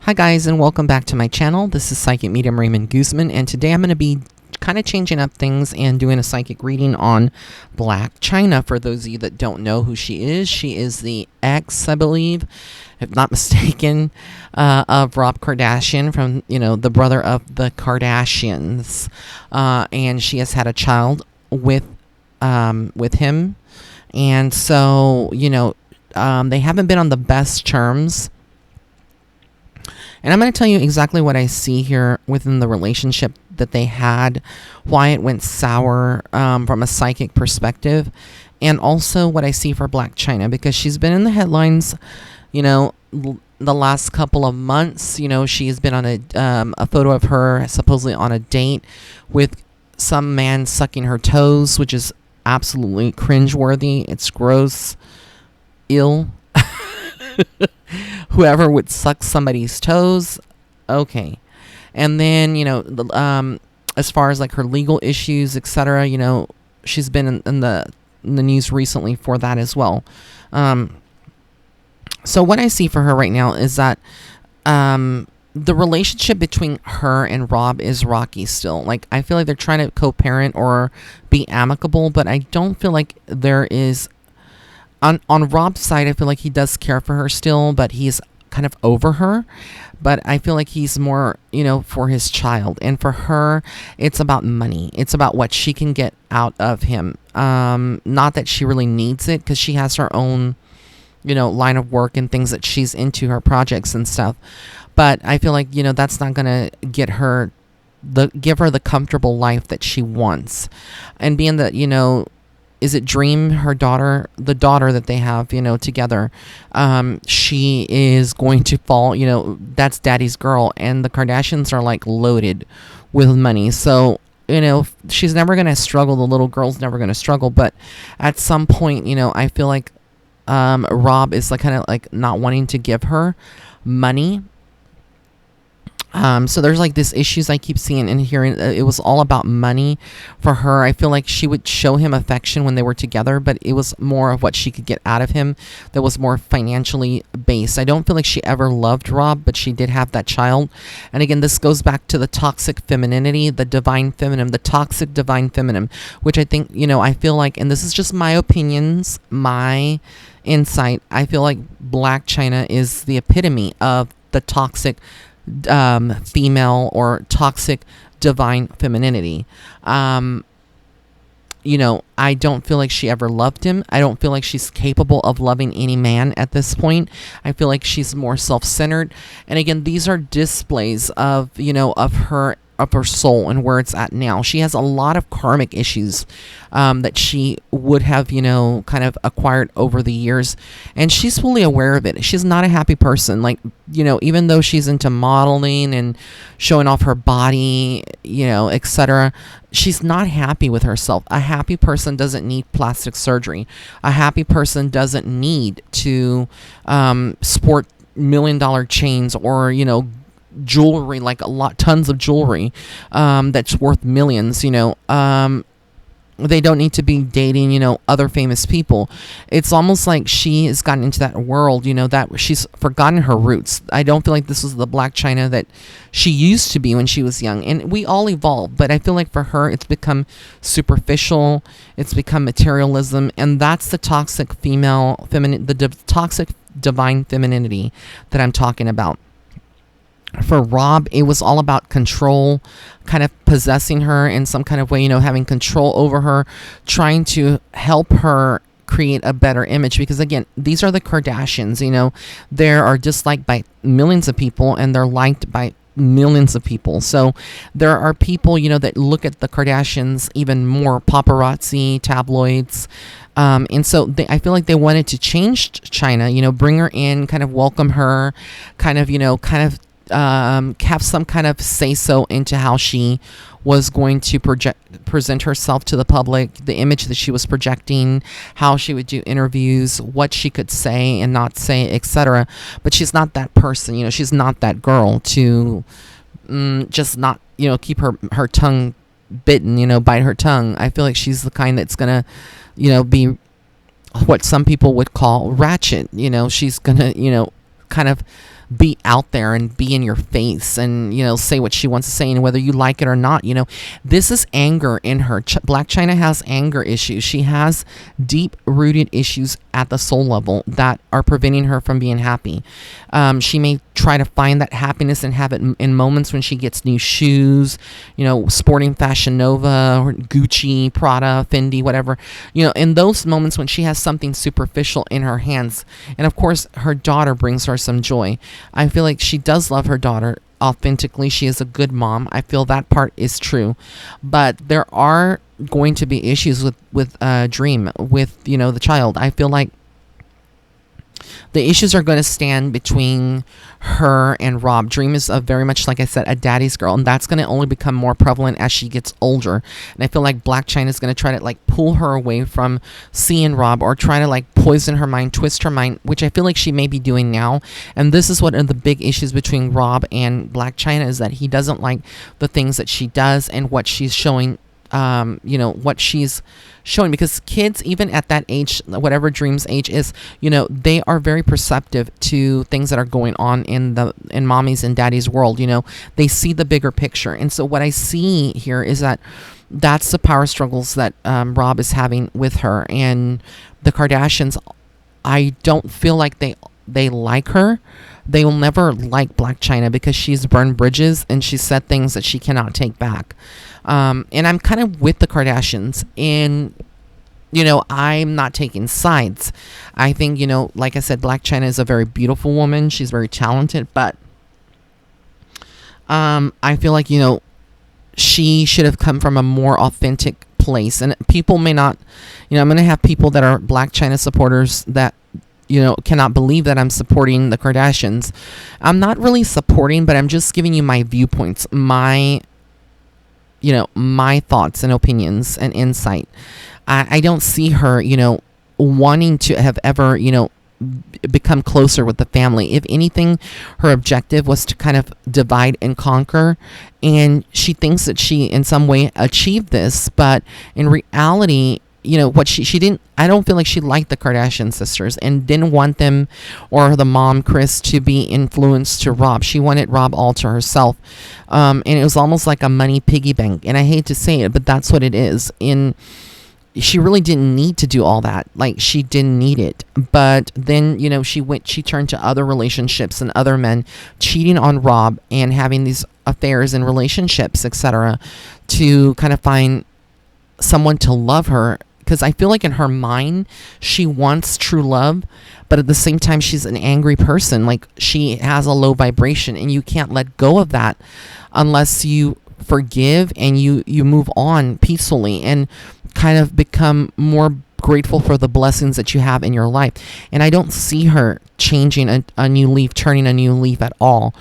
Hi guys, and welcome back to my channel. This is Psychic Medium Raymond Guzman, and today I'm going to be kind of changing up things and doing a psychic reading on Blac Chyna. For those of you that don't know who she is the ex, I believe, if not mistaken, of Rob Kardashian, from, the brother of the Kardashians, and she has had a child with him, and so, they haven't been on the best terms. And I'm going to tell you exactly what I see here within the relationship that they had, why it went sour from a psychic perspective, and also what I see for Blac Chyna, because she's been in the headlines, the last couple of months. She's been on a photo of her supposedly on a date with some man sucking her toes, which is absolutely cringeworthy. It's gross, ill. Whoever would suck somebody's toes, okay. And then, as far as like her legal issues, etc., she's been in the news recently for that as well. So what I see for her right now is that the relationship between her and Rob is rocky still. Like, I feel like they're trying to co-parent or be amicable, but I don't feel like there is... On Rob's side, I feel like he does care for her still, but he's kind of over her. But I feel like he's more, for his child. And for her, it's about money. It's about what she can get out of him. Not that she really needs it, because she has her own, line of work and things that she's into, her projects and stuff. But I feel like, that's not going to give her the comfortable life that she wants. And being that, is it Dream, her daughter, the daughter that they have, together, she is going to fall, that's daddy's girl, and the Kardashians are like loaded with money. So, she's never going to struggle. The little girl's never going to struggle. But at some point, I feel like Rob is like kind of like not wanting to give her money. So there's like this issues I keep seeing and hearing. It was all about money for her. I feel like she would show him affection when they were together, but it was more of what she could get out of him that was more financially based. I don't feel like she ever loved Rob, but she did have that child. And again, this goes back to the toxic femininity, the divine feminine, the toxic divine feminine, which I think, I feel like, and this is just my opinions, my insight, I feel like Blac Chyna is the epitome of the toxic female or toxic divine femininity. I don't feel like she ever loved him. I don't feel like she's capable of loving any man at this point. I feel like she's more self-centered. And again, these are displays of, of her soul and where it's at now. She has a lot of karmic issues that she would have, kind of acquired over the years. And she's fully aware of it. She's not a happy person. Like, even though she's into modeling and showing off her body, etc., she's not happy with herself. A happy person doesn't need plastic surgery. A happy person doesn't need to sport $1 million chains or, jewelry, like tons of jewelry that's worth millions. They don't need to be dating other famous people. It's almost like she has gotten into that world, that she's forgotten her roots. I don't feel like this is the Blac Chyna that she used to be when she was young, and we all evolve, but I feel like for her it's become superficial, it's become materialism, and that's the toxic toxic divine femininity that I'm talking about. For Rob, it was all about control, kind of possessing her in some kind of way, having control over her, trying to help her create a better image. Because again, these are the Kardashians, they are disliked by millions of people and they're liked by millions of people. So there are people, that look at the Kardashians even more, paparazzi, tabloids. And so I feel like they wanted to change Chyna, bring her in, kind of welcome her, kind of have some kind of say-so into how she was going to present herself to the public, the image that she was projecting, how she would do interviews, what she could say and not say, etc. But she's not that person, she's not that girl to just not, keep her tongue bitten, bite her tongue. I feel like she's the kind that's gonna, be what some people would call ratchet. She's gonna, kind of be out there and be in your face and, say what she wants to say, and whether you like it or not. This is anger in her. Blac Chyna has anger issues. She has deep rooted issues at the soul level that are preventing her from being happy. She may try to find that happiness and have it in moments when she gets new shoes, sporting Fashion Nova or Gucci, Prada, Fendi, whatever, in those moments when she has something superficial in her hands. And of course, her daughter brings her some joy. I feel like she does love her daughter authentically. She is a good mom. I feel that part is true. But there are going to be issues with Dream, with, the child. I feel like the issues are going to stand between her and Rob. Dream is very much, like I said, a daddy's girl, and that's going to only become more prevalent as she gets older. And I feel like Blac Chyna is going to try to pull her away from seeing Rob, or try to poison her mind, twist her mind, which I feel like she may be doing now. And this is one of the big issues between Rob and Blac Chyna, is that he doesn't like the things that she does and what she's showing. What she's showing, because kids, even at that age, whatever Dream's age is, they are very perceptive to things that are going on in mommy's and daddy's world. They see the bigger picture. And so what I see here is that's the power struggles that Rob is having with her. And the Kardashians, I don't feel like they like her. They will never like Blac Chyna because she's burned bridges and she said things that she cannot take back. And I'm kind of with the Kardashians, and I'm not taking sides. I think, like I said, Blac Chyna is a very beautiful woman. She's very talented, but I feel like, she should have come from a more authentic place. And people may not, I'm going to have people that are Blac Chyna supporters that, cannot believe that I'm supporting the Kardashians. I'm not really supporting, but I'm just giving you my viewpoints, my thoughts and opinions and insight. I don't see her, wanting to have ever, become closer with the family. If anything, her objective was to kind of divide and conquer. And she thinks that she, in some way, achieved this. But in reality, what she didn't, I don't feel like she liked the Kardashian sisters and didn't want them, or the mom, Kris, to be influenced to Rob. She wanted Rob all to herself. And it was almost like a money piggy bank. And I hate to say it, but that's what it is. She really didn't need to do all that. She didn't need it. But then, she turned to other relationships and other men, cheating on Rob and having these affairs and relationships, etc., to kind of find someone to love her. Because I feel like in her mind, she wants true love, but at the same time, she's an angry person. She has a low vibration, and you can't let go of that unless you forgive and you move on peacefully and kind of become more grateful for the blessings that you have in your life. And I don't see her changing a new leaf, turning a new leaf at all.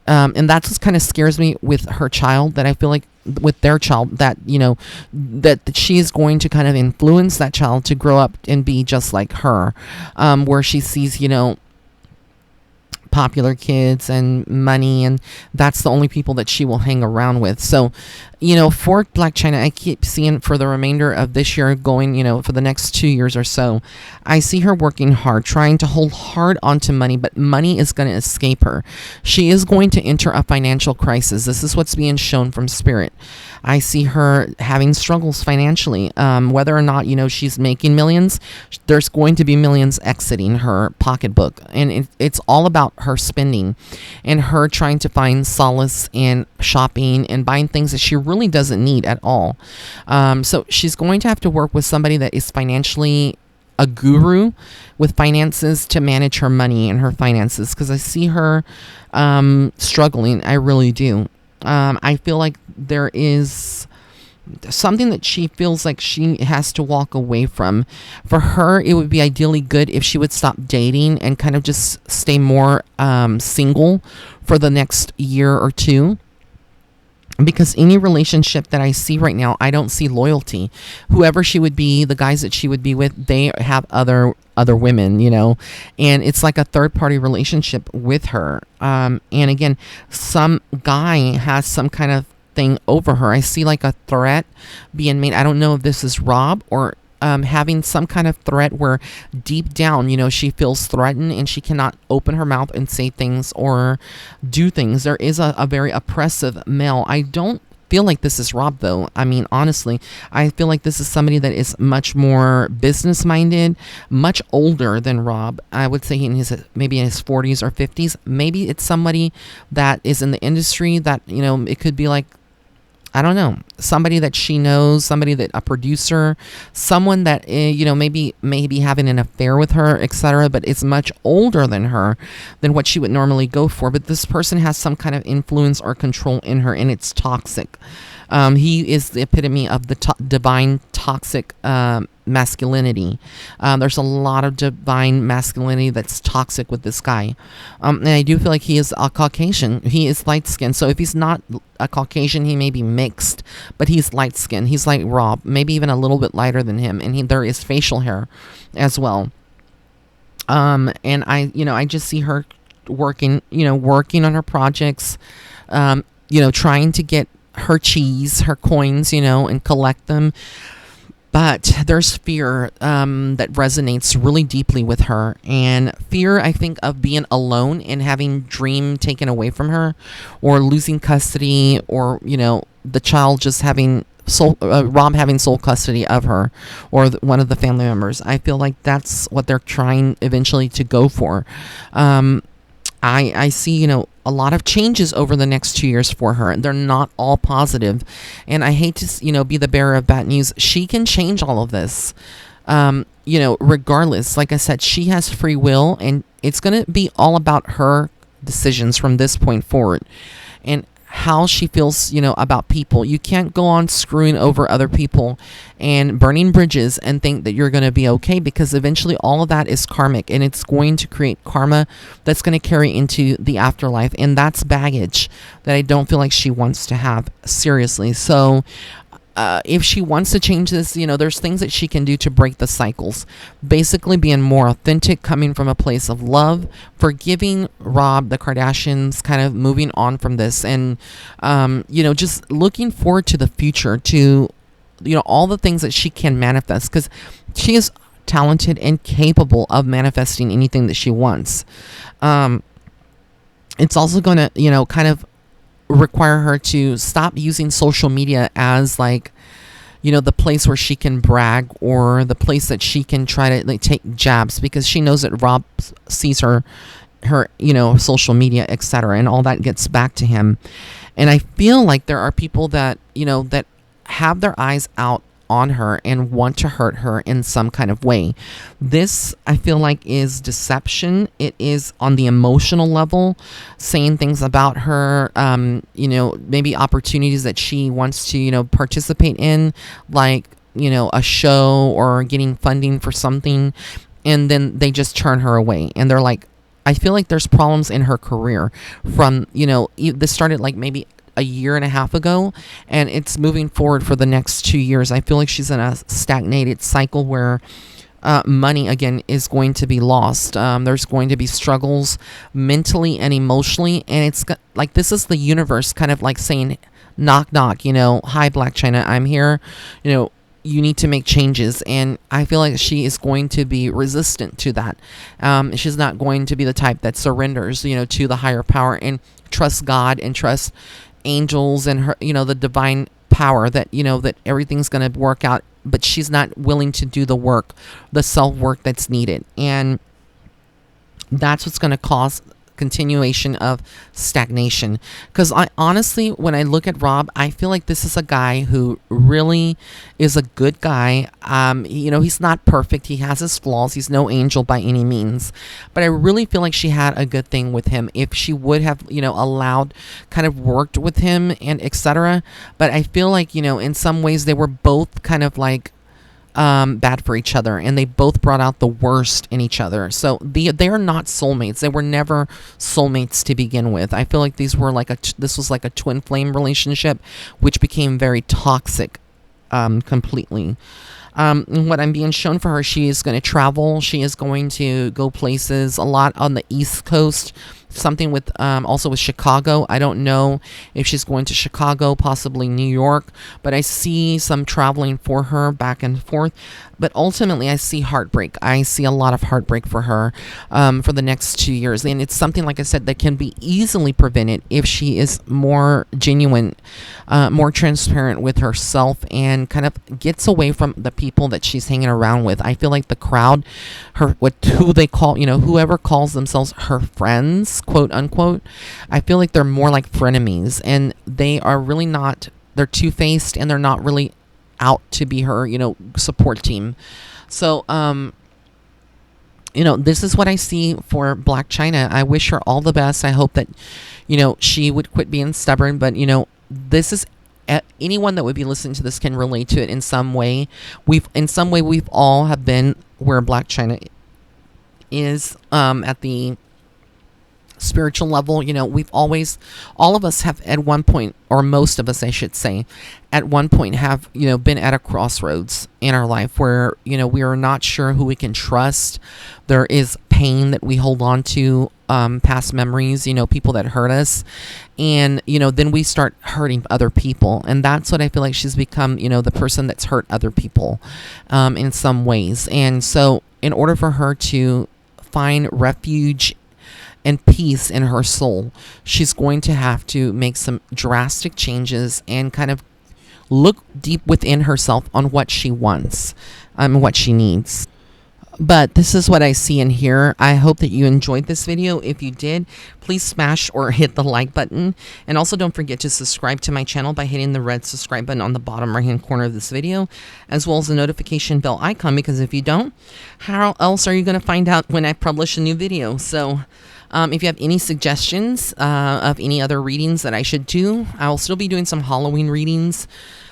And that's what kind of scares me with her child, that I feel like with their child, that, that she is going to kind of influence that child to grow up and be just like her, where she sees, popular kids and money, and that's the only people that she will hang around with. So, for Blac Chyna, I keep seeing for the remainder of this year going, for the next 2 years or so, I see her working hard, trying to hold hard onto money, but money is going to escape her. She is going to enter a financial crisis. This is what's being shown from Spirit. I see her having struggles financially. Whether or not, she's making millions, there's going to be millions exiting her pocketbook. And it's all about her spending and her trying to find solace in shopping and buying things that she really doesn't need at all. So she's going to have to work with somebody that is financially a guru with finances to manage her money and her finances, because I see her struggling. I really do. I feel like there is something that she feels like she has to walk away from. For her, it would be ideally good if she would stop dating and kind of just stay more single for the next year or two. Because any relationship that I see right now, I don't see loyalty. Whoever she would be, the guys that she would be with, they have other women, and it's like a third party relationship with her. And again, some guy has some kind of thing over her. I see like a threat being made. I don't know if this is Rob or having some kind of threat where deep down, she feels threatened and she cannot open her mouth and say things or do things. There is a very oppressive male. I don't feel like this is Rob, though. I mean, honestly, I feel like this is somebody that is much more business minded, much older than Rob. I would say maybe in his 40s or 50s. Maybe it's somebody that is in the industry that, it could be like, I don't know, somebody that she knows, a producer, someone that, maybe having an affair with her, etc., but is much older than her, than what she would normally go for. But this person has some kind of influence or control in her, and it's toxic. He is the epitome of the divine toxic masculinity. There's a lot of divine masculinity that's toxic with this guy. And I do feel like he is a Caucasian. He is light skinned. So if he's not a Caucasian, he may be mixed, but he's light skinned. He's like Rob, maybe even a little bit lighter than him. And there is facial hair as well. And I just see her working on her projects, trying to get her cheese, her coins, and collect them. But there's fear that resonates really deeply with her. And fear, I think, of being alone and having dream taken away from her, or losing custody, or, the child just having Rob having sole custody of her, or one of the family members. I feel like that's what they're trying eventually to go for. I see, a lot of changes over the next 2 years for her, and they're not all positive. And I hate to, be the bearer of bad news. She can change all of this, regardless. Like I said, she has free will, and it's going to be all about her decisions from this point forward, and how she feels, about people. You can't go on screwing over other people and burning bridges and think that you're going to be okay, because eventually all of that is karmic, and it's going to create karma that's going to carry into the afterlife. And that's baggage that I don't feel like she wants to have, seriously. So if she wants to change this, there's things that she can do to break the cycles. Basically being more authentic, coming from a place of love, forgiving Rob, the Kardashians, kind of moving on from this, and, just looking forward to the future, to, all the things that she can manifest, because she is talented and capable of manifesting anything that she wants. It's also going to, kind of require her to stop using social media as like, the place where she can brag, or the place that she can try to take jabs, because she knows that Rob sees her social media, etc., and all that gets back to him. And I feel like there are people that that have their eyes out on her and want to hurt her in some kind of way. This, I feel like, is deception. It is on the emotional level, saying things about her, maybe opportunities that she wants to, participate in, like, a show or getting funding for something, and then they just turn her away. And they're like, I feel like there's problems in her career from, this started like maybe a year and a half ago, and it's moving forward for the next 2 years. I feel like she's in a stagnated cycle where money again is going to be lost. There's going to be struggles mentally and emotionally, and it's like this is the universe kind of like saying, knock knock, hi Blac Chyna, I'm here, you need to make changes. And I feel like she is going to be resistant to that. She's not going to be the type that surrenders, to the higher power and trusts God and trusts angels and her, the divine power that, that everything's going to work out. But she's not willing to do the work, the self-work that's needed. And that's what's going to cause continuation of stagnation. Because I honestly, when I look at Rob, I feel like this is a guy who really is a good guy. He's not perfect. He has his flaws. He's no angel by any means. But I really feel like she had a good thing with him if she would have, allowed, kind of worked with him and etc. But I feel like, in some ways they were both kind of like bad for each other, and they both brought out the worst in each other. So they are not soulmates. They were never soulmates to begin with. I feel like this was like a twin flame relationship, which became very toxic, completely. What I'm being shown for her, she is going to travel. She is going to go places a lot on the East Coast, something with also with Chicago. I don't know if she's going to Chicago, possibly New York, but I see some traveling for her back and forth. But ultimately, I see heartbreak. I see a lot of heartbreak for her for the next 2 years. And it's something, like I said, that can be easily prevented if she is more genuine, more transparent with herself, and kind of gets away from the people that she's hanging around with. I feel like the crowd, who they call, whoever calls themselves her friends, quote unquote, I feel like they're more like frenemies, and they are really not. They're two-faced, and they're not really out to be her, support team. So, this is what I see for Blac Chyna. I wish her all the best. I hope that, she would quit being stubborn. But, this is anyone that would be listening to this can relate to it in some way. We've all have been where Blac Chyna is at the spiritual level. We've always, all of us have at one point, or most of us I should say, at one point have been at a crossroads in our life where we are not sure who we can trust. There is pain that we hold on to, past memories, people that hurt us, and then we start hurting other people. And that's what I feel like she's become, the person that's hurt other people in some ways. And so in order for her to find refuge and peace in her soul, she's going to have to make some drastic changes and kind of look deep within herself on what she wants, what she needs. But this is what I see and hear. I hope that you enjoyed this video. If you did, please smash or hit the like button. And also don't forget to subscribe to my channel by hitting the red subscribe button on the bottom right hand corner of this video, as well as the notification bell icon, because if you don't, how else are you going to find out when I publish a new video? So if you have any suggestions of any other readings that I should do, I'll still be doing some Halloween readings,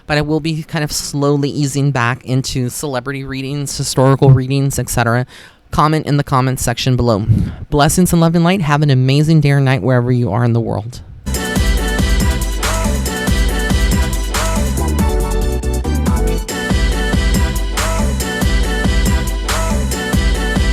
but I will be kind of slowly easing back into celebrity readings, historical readings, etc. Comment in the comments section below. Blessings and love and light. Have an amazing day or night wherever you are in the world.